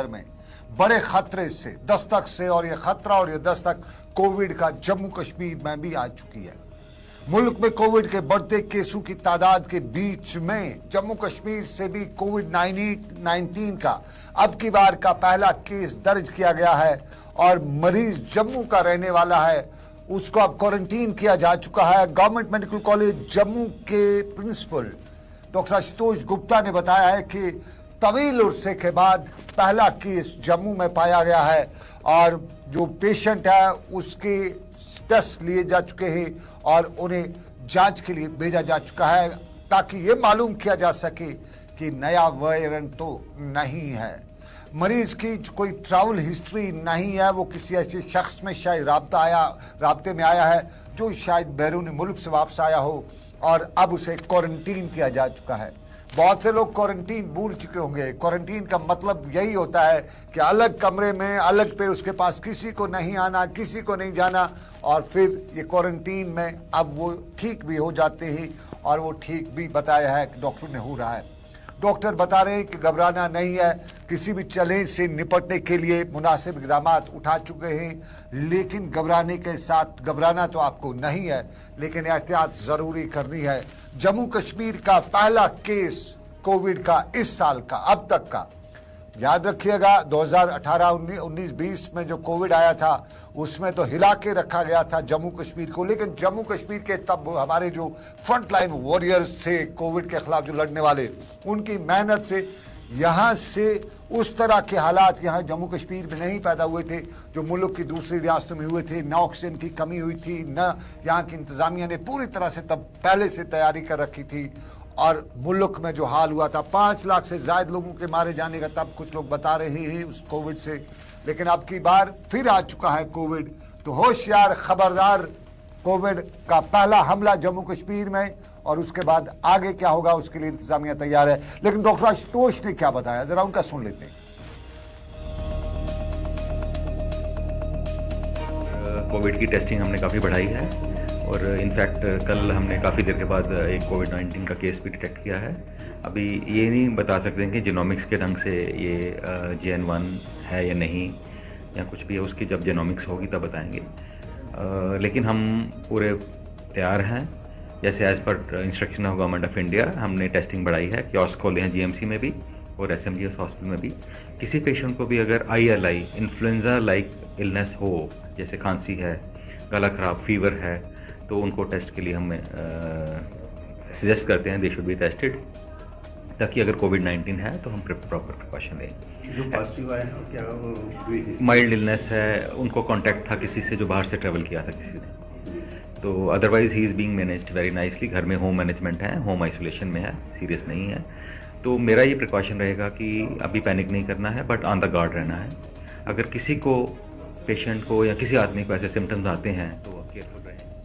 में बड़े खतरे से, दस्तक से, और ये खतरा और ये दस्तक कोविड का जम्मू कश्मीर में भी आ चुकी है। मुल्क में कोविड के बढ़ते केसों की तादाद के बीच में जम्मू कश्मीर से भी कोविड-19 का अब की बार का पहला केस दर्ज किया गया है और मरीज जम्मू का रहने वाला है। उसको अब क्वारंटीन किया जा चुका है। गवर्नमेंट मेडिकल कॉलेज जम्मू के प्रिंसिपल डॉक्टर आशुतोष गुप्ता ने बताया है कि तवील उर्से के बाद पहला केस जम्मू में पाया गया है और जो पेशेंट है उसके टेस्ट लिए जा चुके हैं और उन्हें जांच के लिए भेजा जा चुका है ताकि ये मालूम किया जा सके कि नया वेरिएंट तो नहीं है। मरीज की कोई ट्रैवल हिस्ट्री नहीं है, वो किसी ऐसे शख्स में शायद राब्ते में आया है जो शायद बैरून मुल्क से वापस आया हो और अब उसे क्वारंटीन किया जा चुका है। बहुत से लोग क्वारंटीन भूल चुके होंगे। क्वारंटीन का मतलब यही होता है कि अलग कमरे में अलग पे उसके पास किसी को नहीं आना, किसी को नहीं जाना, और फिर ये क्वारंटीन में अब वो ठीक भी हो जाते हैं और वो ठीक भी बताया है कि डॉक्टर ने हो रहा है। डॉक्टर बता रहे हैं कि घबराना नहीं है, किसी भी चैलेंज से निपटने के लिए मुनासिब इक़दाम उठा चुके हैं, लेकिन घबराना तो आपको नहीं है, लेकिन एहतियात ज़रूरी करनी है। जम्मू कश्मीर का पहला केस कोविड का इस साल का अब तक का, याद रखिएगा 2018-19-20 में जो कोविड आया था उसमें तो हिला के रखा गया था जम्मू कश्मीर को, लेकिन जम्मू कश्मीर के तब हमारे जो फ्रंट लाइन वॉरियर्स थे कोविड के खिलाफ जो लड़ने वाले, उनकी मेहनत से यहाँ से उस तरह के हालात यहाँ जम्मू कश्मीर में नहीं पैदा हुए थे जो मुल्क की दूसरी रियासतों में हुए थे। न ऑक्सीजन की कमी हुई थी, न यहाँ की इंतजामिया ने पूरी तरह से तब पहले से तैयारी कर रखी थी। और मुल्क में जो हाल हुआ था 5 लाख से ज्यादा लोगों के मारे जाने का, तब कुछ लोग बता रहे हैं उस कोविड से, लेकिन अब की बार फिर आ चुका है कोविड। तो होशियार, खबरदार, कोविड का पहला हमला जम्मू कश्मीर में और उसके बाद आगे क्या होगा उसके लिए इंतजामिया तैयार है। लेकिन डॉक्टर आशुतोष ने क्या बताया, जरा उनका सुन लेते हैं। कोविड की टेस्टिंग हमने काफ़ी बढ़ाई है और इनफैक्ट कल हमने काफ़ी देर के बाद एक कोविड-19 का केस भी डिटेक्ट किया है। अभी ये नहीं बता सकते कि जीनोमिक्स के ढंग से ये JN1 है या नहीं या कुछ भी है, उसकी जब जीनोमिक्स होगी तब बताएंगे। लेकिन हम पूरे तैयार हैं, जैसे as per instruction of government of India हमने टेस्टिंग बढ़ाई है। कियोस्क खोले हैं GMC में भी और SMGS हॉस्पिटल में भी। किसी पेशेंट को भी अगर ILI इन्फ्लुएंजा लाइक इलनेस हो, जैसे खांसी है, गला खराब, फीवर है, तो उनको टेस्ट के लिए हम सजेस्ट करते हैं दे शुड बी टेस्टेड, ताकि अगर कोविड-19 है तो हम प्रॉपर प्रिकॉशन लें। जो पॉजिटिव आए हैं क्या माइल्ड इलनेस है, उनको कांटेक्ट था किसी से जो बाहर से ट्रैवल किया था किसी ने, तो otherwise he is being managed very nicely. घर में होम मैनेजमेंट है, होम आइसोलेशन में है, सीरियस नहीं है। तो मेरा ये प्रिकॉशन रहेगा कि अभी पैनिक नहीं करना है, बट ऑन द गार्ड रहना है। अगर किसी को, पेशेंट को या किसी आदमी को ऐसे सिम्टम्स आते हैं तो केयरफुल रहें।